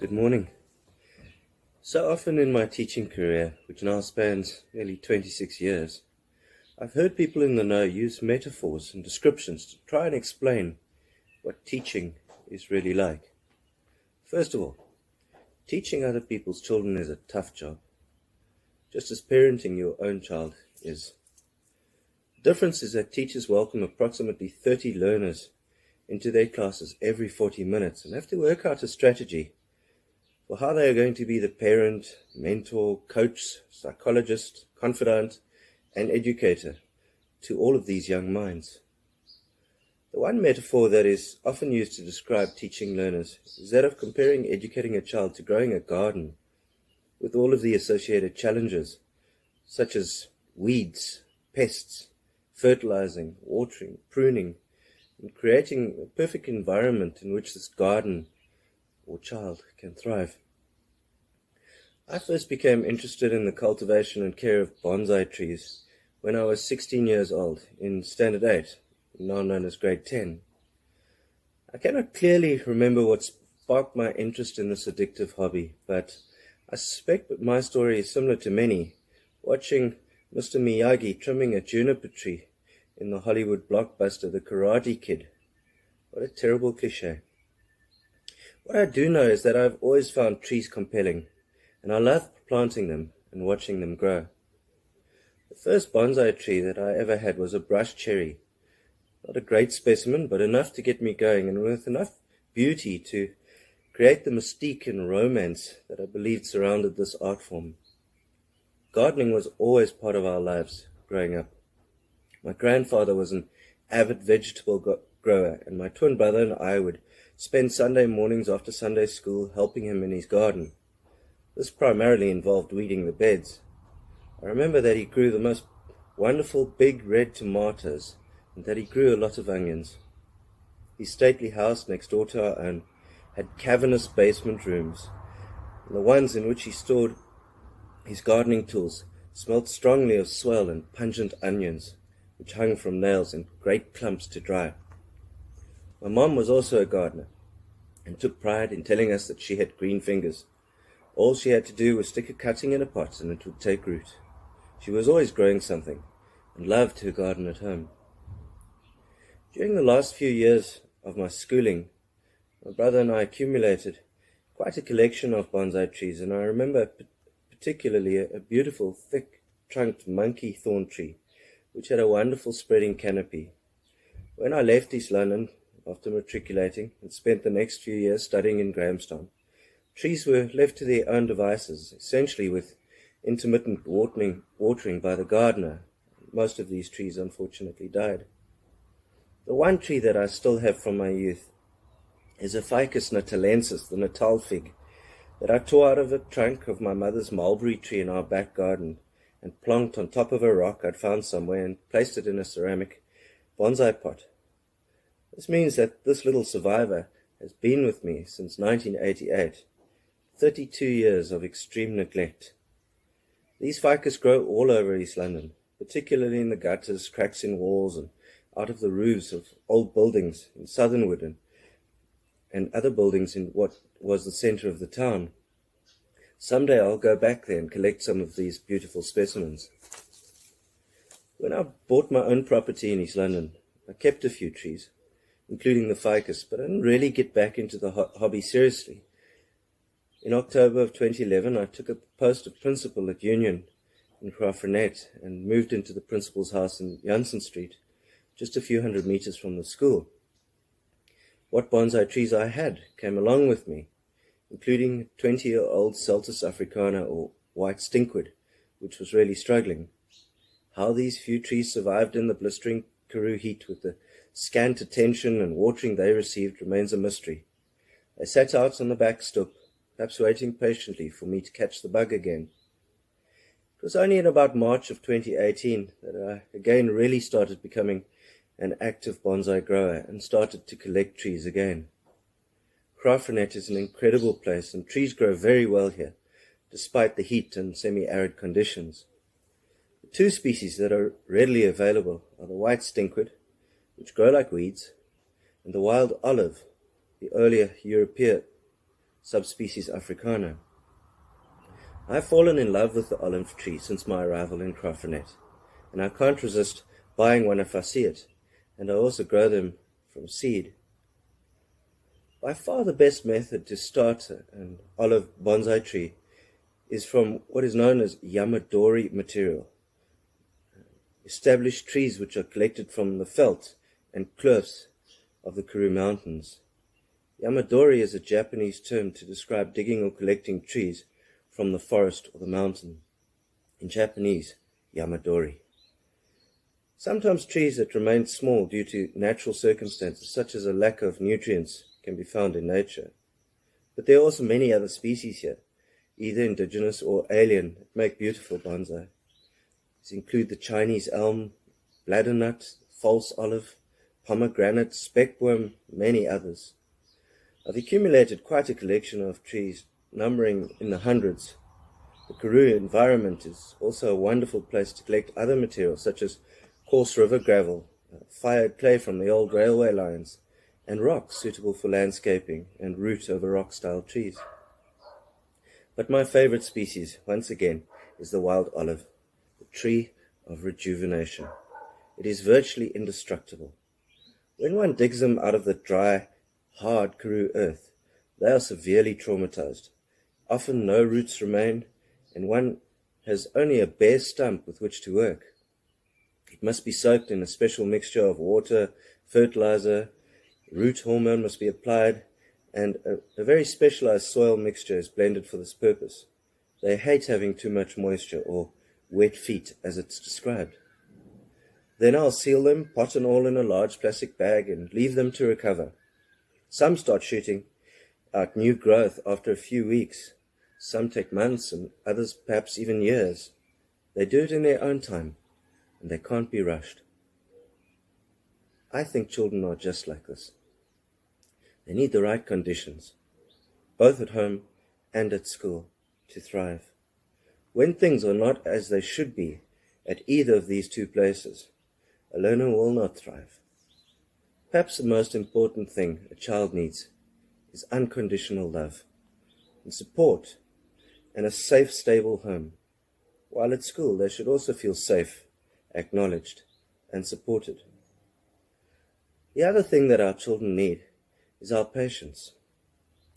Good morning. So often in my teaching career, which now spans nearly 26 years, I've heard people in the know use metaphors and descriptions to try and explain what teaching is really like. First of all, teaching other people's children is a tough job, just as parenting your own child is. The difference is that teachers welcome approximately 30 learners into their classes every 40 minutes and have to work out a strategy for how they are going to be the parent, mentor, coach, psychologist, confidant, and educator to all of these young minds. The one metaphor that is often used to describe teaching learners is that of comparing educating a child to growing a garden with all of the associated challenges, such as weeds, pests, fertilizing, watering, pruning, and creating a perfect environment in which this garden or child can thrive. I first became interested in the cultivation and care of bonsai trees when I was 16 years old in Standard 8, now known as Grade 10. I cannot clearly remember what sparked my interest in this addictive hobby, but I suspect that my story is similar to many, watching Mr. Miyagi trimming a juniper tree in the Hollywood blockbuster The Karate Kid. What a terrible cliché. What I do know is that I've always found trees compelling, and I love planting them and watching them grow. The first bonsai tree that I ever had was a brush cherry. Not a great specimen, but enough to get me going, and with enough beauty to create the mystique and romance that I believed surrounded this art form. Gardening was always part of our lives growing up. My grandfather was an avid vegetable grower, and my twin brother and I would spend Sunday mornings after Sunday school helping him in his garden. This primarily involved weeding the beds. I remember that he grew the most wonderful big red tomatoes and that he grew a lot of onions. His stately house next door to our own had cavernous basement rooms, and the ones in which he stored his gardening tools smelt strongly of swell and pungent onions, which hung from nails in great clumps to dry. My mom was also a gardener, and took pride in telling us that she had green fingers. All she had to do was stick a cutting in a pot and it would take root. She was always growing something, and loved her garden at home. During the last few years of my schooling, my brother and I accumulated quite a collection of bonsai trees, and I remember particularly a beautiful thick-trunked monkey thorn tree, which had a wonderful spreading canopy. When I left East London, after matriculating, and spent the next few years studying in Grahamstown, trees were left to their own devices, essentially with intermittent watering by the gardener. Most of these trees unfortunately died. The one tree that I still have from my youth is a Ficus natalensis, the Natal fig, that I tore out of the trunk of my mother's mulberry tree in our back garden and plonked on top of a rock I'd found somewhere and placed it in a ceramic bonsai pot. This means that this little survivor has been with me since 1988, 32 years of extreme neglect. These ficus grow all over East London, particularly in the gutters, cracks in walls, and out of the roofs of old buildings in Southernwood and other buildings in what was the centre of the town. Someday I'll go back there and collect some of these beautiful specimens. When I bought my own property in East London, I kept a few trees, including the ficus, but I didn't really get back into the hobby seriously. In October of 2011, I took a post of principal at Union in Graaff-Reinet and moved into the principal's house in Jansen Street, just a few hundred meters from the school. What bonsai trees I had came along with me, including a 20-year-old Celtis africana or white stinkwood, which was really struggling. How these few trees survived in the blistering Karoo heat with the scant attention and watering they received remains a mystery. They sat out on the back stoop, perhaps waiting patiently for me to catch the bug again. It was only in about March of 2018 that I again really started becoming an active bonsai grower and started to collect trees again. Graaff-Reinet is an incredible place, and trees grow very well here, despite the heat and semi-arid conditions. The two species that are readily available are the white stinkwood, which grow like weeds, and the wild olive, the earlier European subspecies africana. I've fallen in love with the olive tree since my arrival in Graaff-Reinet, and I can't resist buying one if I see it, and I also grow them from seed. By far the best method to start an olive bonsai tree is from what is known as Yamadori material. Established trees which are collected from the veld and kloofs of the Karoo Mountains. Yamadori is a Japanese term to describe digging or collecting trees from the forest or the mountain. In Japanese, Yamadori. Sometimes trees that remain small due to natural circumstances, such as a lack of nutrients, can be found in nature. But there are also many other species here, either indigenous or alien, that make beautiful bonsai. These include the Chinese elm, bladdernut, false olive, pomegranate, speckworm, many others. I've accumulated quite a collection of trees, numbering in the hundreds. The Karoo environment is also a wonderful place to collect other materials such as coarse river gravel, fired clay from the old railway lines, and rocks suitable for landscaping and root over rock style trees. But my favorite species, once again, is the wild olive, the tree of rejuvenation. It is virtually indestructible. When one digs them out of the dry, hard Karoo earth, they are severely traumatized. Often no roots remain, and one has only a bare stump with which to work. It must be soaked in a special mixture of water, fertilizer, root hormone must be applied, and a very specialized soil mixture is blended for this purpose. They hate having too much moisture or wet feet, as it's described. Then I'll seal them, pot and all, in a large plastic bag and leave them to recover. Some start shooting out new growth after a few weeks. Some take months and others perhaps even years. They do it in their own time, and they can't be rushed. I think children are just like this. They need the right conditions, both at home and at school, to thrive. When things are not as they should be at either of these two places, a learner will not thrive. Perhaps the most important thing a child needs is unconditional love and support and a safe, stable home. While at school, they should also feel safe, acknowledged, and supported. The other thing that our children need is our patience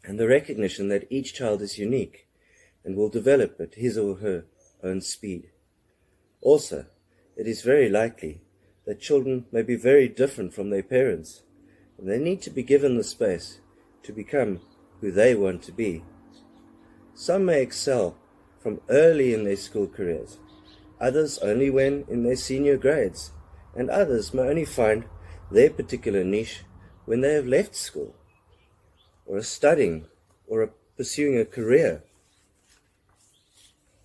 and the recognition that each child is unique and will develop at his or her own speed. Also, it is very likely that children may be very different from their parents, and they need to be given the space to become who they want to be. Some may excel from early in their school careers, others only when in their senior grades, and others may only find their particular niche when they have left school, or are studying, or are pursuing a career.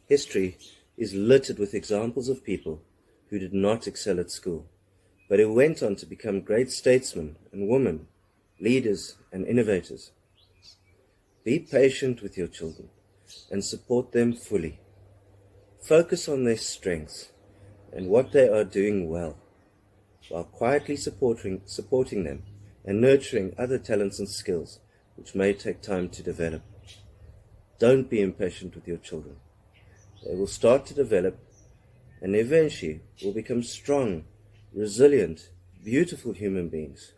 History is littered with examples of people who did not excel at school, but who went on to become great statesmen and women, leaders and innovators. Be patient with your children and support them fully. Focus on their strengths and what they are doing well, while quietly supporting them and nurturing other talents and skills which may take time to develop. Don't be impatient with your children. They will start to develop and eventually will become strong, resilient, beautiful human beings,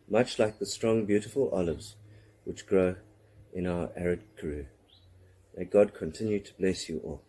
much like the strong, beautiful olives which grow in our arid Karoo. May God continue to bless you all.